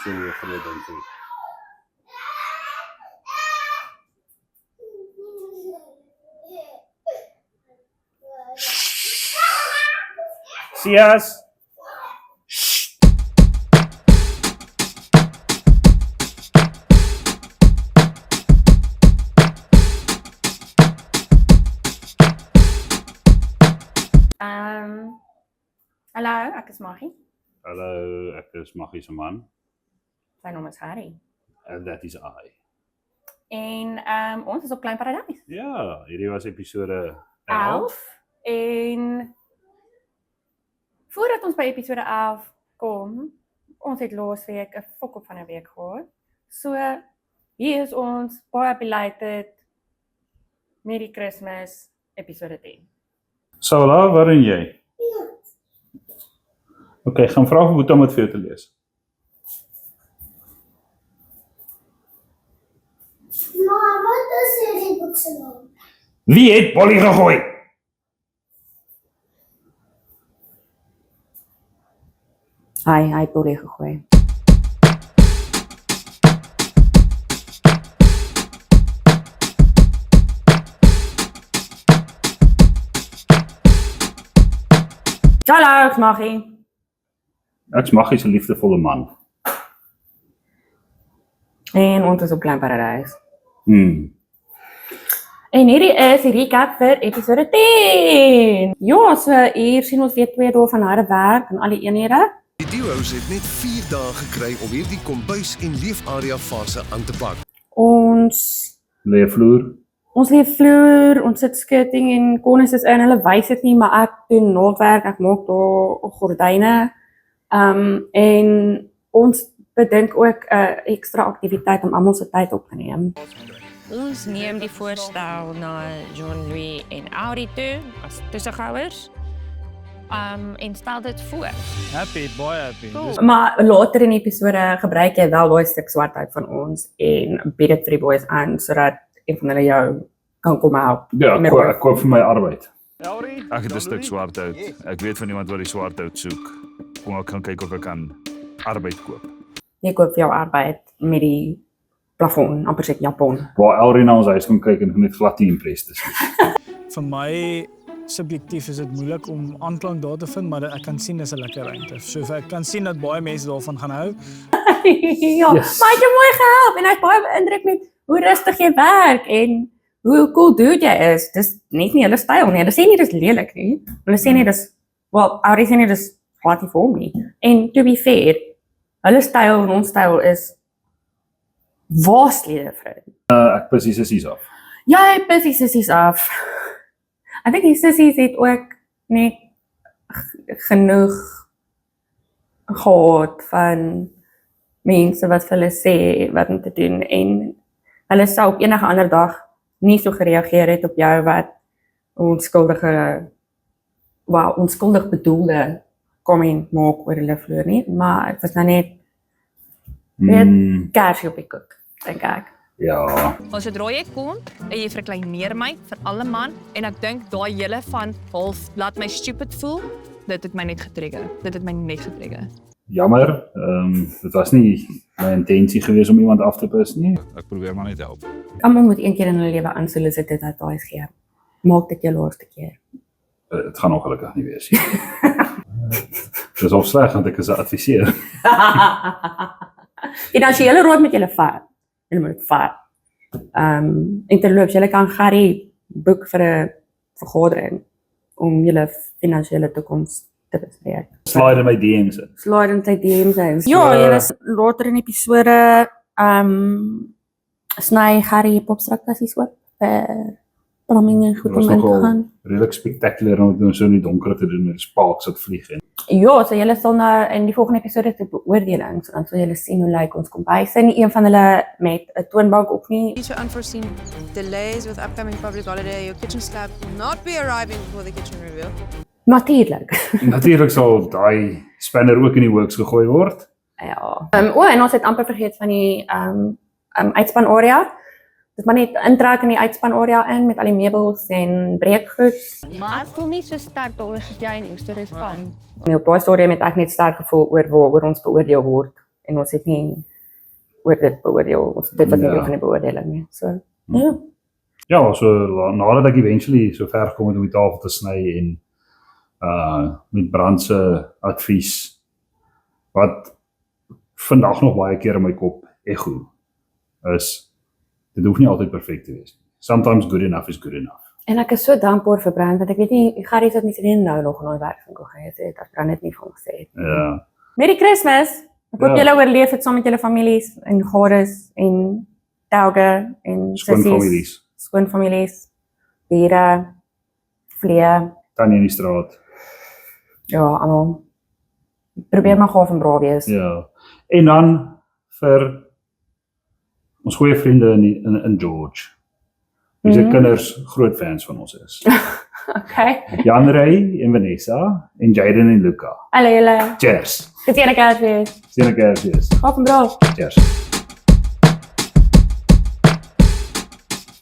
so 'n groot ding vir. Sias. Hallo, ek is Maggie. Hallo, ek is Maggie se man. Sy naam is Harry. And that is I. En ons is op Klein Paradys. Ja, hierdie was episode 11. En voordat ons by episode 11 kom, ons het laasweek 'n fok op van 'n week gehad. So, hier is ons baie belated Merry Christmas episode 10. Saula, waar is jy? Okay, gaan vra vir Boeta om dit vir jou te lees. Maar wat is hierdie boek se naam? Wie het Polly gegooi? Hy het Polly gegooi. Hallo, ek is Maggie. Ek is Maggie se liefdevolle man. En ons is op Klein Paradys. En hierdie is die recap vir episode 10. Ja, so hier sien ons weer 2 dae van harde werk en al die eenhede. Die duo's het net 4 dae gekry om hierdie kombuis en leefarea fase aan te pak. Ons Lê vloer. lê vloer, ons sit skutting en konings is in, hulle wys dit nie, maar ek doen naaldwerk, ek maak daar gordyne. En ons bedink ook 'n ekstra aktiwiteit om almal se tyd op te neem. Ons neem die voorstel na Jean-Louis en Audie toe as toesighouers. En stel dit voor. Happy, baie happy. Cool. Maar later in die episode gebruik jy wel daai stuk swartheid van ons en bied dit vir die boys aan sodat een van hulle jou kan kom help. Ja, ek koop vir my arbeid. Ek het 'n stuk swart hout. Ek weet van iemand wat die swart hout soek. Kom ek gaan kyk of ek kan arbeid koop. Jy koop vir jou arbeid met die plafon, amper sê Japon. Waar Elrie na ons huis kom kyk en net glad nie impressed is. Vir my subjektief is dit moeilik om aanklank daar te vind, maar ek kan sien dis 'n lekker ruimte. So ek kan sien dat baie mense daarvan gaan hou. Ja, Yes. maar hy het jou mooi gehelp en hy het baie beïndruk met hoe rustig jy werk en hoe cool dude jy is. Dis net nie hulle styl nie. Hulle sê nie dis lelik nie. Hulle sê nie dis, well, Audie sê nie dis glad nie vir hom nie. En to be fair, hulle styl en ons styl is vastly different. Ek pis die sissies af. Ja, hy pis die sissies af. Ek dink die sissies het ook net genoeg gehad van mense wat vir hulle sê wat om te doen en hulle sou op enige ander dag nie so gereageer het op jou wat onskuldig bedoelde comment maak oor hulle vloer nie, maar dit was nou net kersie op die koek, dink ek. Ja, Maar sodra jy kom en jy verkleineer my vir alle man en ek dink daai hele van half laat my stupid voel, dit het my net getrigger. jammer. Dit was nie my intensie gewees om iemand af te pis nie. Ek probeer maar net help. Almal moet een keer in hulle lewe unsolicited advice gee. Maak dit jou laaste keer. Dit gaan ongelukkig nie wees nie. Dis of sleg want ek is 'n adviseur. En as jy hele raad met julle vat, julle moet dit vat. En terloops, julle kan Gary boek vir 'n vergadering om julle finansiële toekoms te bespreek. Slide in my DM's in. Slide in sy DM's in. Ja, julle is later in episode sny Gary popstrakkassies oop vir plumbing en goed Dit was om in te nogal gaan. redelijk spectaculair om dit so in die donker te doen met sparks wat vlieg en Ja, so julle sal nou in die volgende episode te beoordeling, so dan sal julle sien hoe lyk ons kombuis. Nie een van hulle met 'n toonbank op nie. Due to unforeseen delays with upcoming public holiday, your kitchen slab will not be arriving before the kitchen reveal. Natuurlik. natuurlik sal daai spanner ook in die works gegooi word. Ja. En ons het amper vergeet van die uitspan area. Dis maar net intrek in die uitspan area in met al die meubels en breekgoed. Maar ek voel nie so sterk daaroor as jy in Oester is van. En op daai stadium het ek net sterk gevoel oor waaroor ons beoordeel word en ons het nie oor dit beoordeel, dit was nie Ja. deel van die beoordeling nie, so, ja. Ja, so nadat ek eventually so ver gekom het om die tafel te sny en met Brand se advies wat vandag nog baie keer in my kop echo is dit hoef nie altyd perfek te wees. Sometimes good enough is good enough. En ek is so dankbaar vir Brand, want ek weet nie, Garries het nie nou nog in daai werkswinkel gehet het, as Brand dit nie van gesê het. Ja. Merry Christmas! Ek hoop Ja. julle oorleef het saam met julle families, en Garis, en Telge, en Skoonfamilies. skoonfamilies, bure, vlee, Tannie in die straat. ja, almal. Probeer maar gaaf en braaf wees. Ja. En dan vir ons goeie vriende in George. Wie se kinders groot fans van ons is. Okay. Jan Ray en Vanessa en Jaden en Luca. Hallo julle. Cheers. Geseënde Kersfees. Sien ek eers. Gaaf en braaf. Cheers.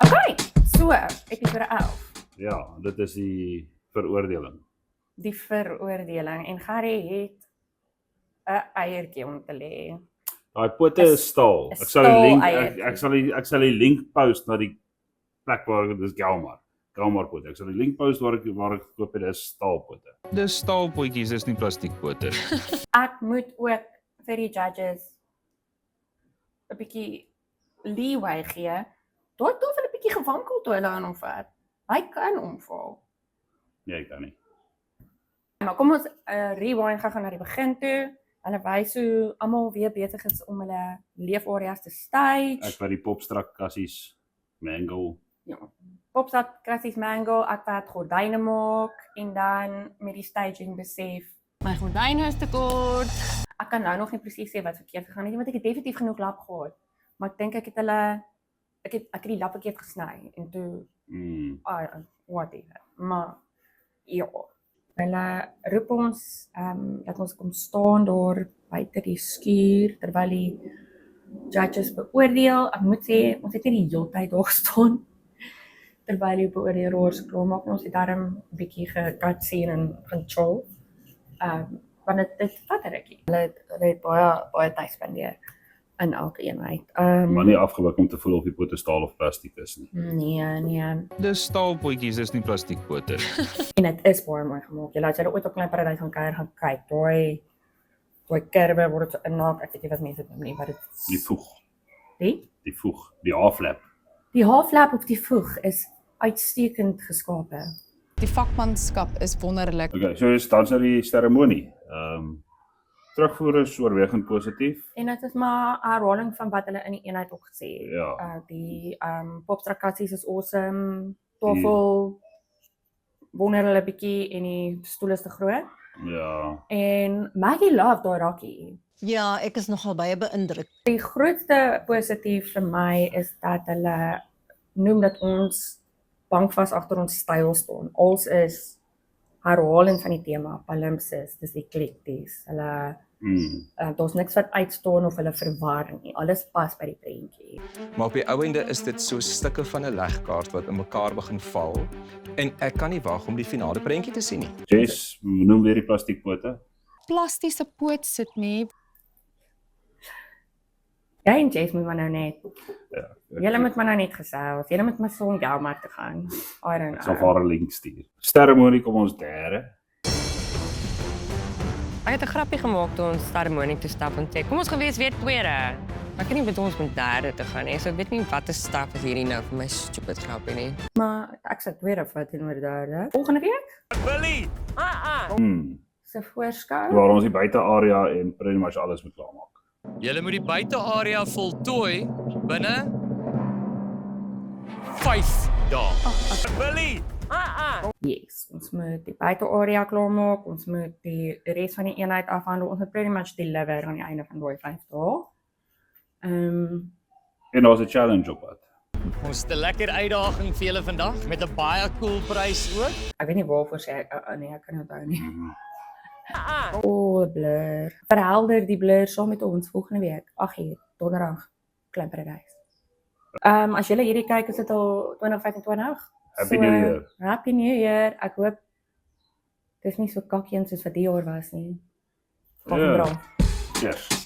Okay. So, episode 11. Ja, dit is die veroordeling. Die veroordeling. En Gary het 'n eiertjie om te lê. Daai pote is staal. Is Ek sal die link staal ek sal die link post na die plek waar dis Gelmar pote. Ek sal die link post waar ek koop dit is staalpote. Dis staalpotjies, dis nie plastiekpote. Ek moet ook vir die judges 'n bietjie leeway gee. Daar het hulle 'n bietjie gewankel toe hulle aan hom vat. Hy kan omval. Nee, ek kan nie. Maar kom ons rewind gaan na die begin toe. Hulle wys hoe almal weer besig is om hulle leefareas te stage. Ek by die popstrak kassies mango. Ja. Popstad klassies mango, ek wat gordyne maak en dan met die staging besef my gordyne is te kort. Ek kan nou nog nie presies sê wat verkeerd gegaan het nie, want ek het definitief genoeg lap gehad. Maar ek dink ek het die lap verkeerd gesny en toe whatever. Maar ja, hulle roep ons dat ons kom staan daar buite die skuur terwyl die judges beoordeel. Ek moet sê ons het nie die hele tyd daar gestaan terwyl die beoordelaars klaar maak. Ons het daarom 'n bietjie gecutscene en control. Want dit vat 'n rukkie. Hulle het baie tyd spandeer in elke eenheid. Maar nie afgewik om te voel of die pote staal of plastiek is nie. Nee. Dis staalpotjies, dis nie plastiekpote. En dit is baie mooi gemaak. As jy ooit op Klein Paradys gaan kuier, gaan kyk. Daai kerwe word dit inmaak. Ek weet nie wat mense dit noem nie, maar dit is Die voeg, die die halflap. Die halflap op die voeg is uitstekend geskape. Die vakmanskap is wonderlik. Okay, so is dan die seremonie. Terugvoer is oorwegend positief. En dit is maar 'n herhaling van wat hulle in die eenheid ook gesê het. Ja. Die popstrakassies is awesome. Tafel wonder hulle bietjie en die stoel is te groot. Ja. En Maggie love daai rakkie. Ja, ek is nogal baie beïndruk. Die grootste positief vir my is dat hulle noem dat ons bankvas agter ons styl staan. Ons is herhaling van die tema, palimpses, dis eklekties. Hulle daar's niks wat uitstaan of hulle verwar nie. Alles pas by die prentjie. Maar op die ou ende is dit so stukke van 'n legkaart wat in mekaar begin val en ek kan nie wag om die finale prentjie te sien nie. Jess, noem weer die plastiekpote. Plastiese poot sit nie. Jy en Jess moet maar nou net. Ja. Julle moet maar nou net gesels. Julle moet maar so Gelmar toe gaan. I don't Ek sal know. vir haar 'n link stuur. Seremonie kom ons derde. Ek het 'n grappie gemaak toe ons seremonie toe stap en sê, kom ons gaan wees weer tweede. Ek kan nie met ons met derde te gaan nie. So ek weet nie wat 'n stap is hierdie nou vir my stupid grappie nie. Maar ek sal tweede vat en oor derde. Volgende week se voorskou. Waar ons die buitearea en pretty much alles moet klaarmaak. Julle moet die buitearea voltooi binne 5 dae. Yes, ons moet die buitearea klaarmaak, ons moet die res van die eenheid afhandel, ons moet pretty much deliver aan die einde van daai 5 dae. En daar's 'n challenge op pad. Ons het 'n lekker uitdaging vir julle vandag met 'n baie cool prys ook. Ek weet nie waarvoor sê ek nee, ek kan nie onthou nie. Blur. Verhelder die blur saam met ons volgende week, 8uur, donderdag, Klein Paradys. As julle hierdie kyk, is dit al 2025. Happy New Year. Happy New Year. Ek hoop dis nie so kakkie soos wat die jaar was nie. Gaan Ja. braaf. Cheers.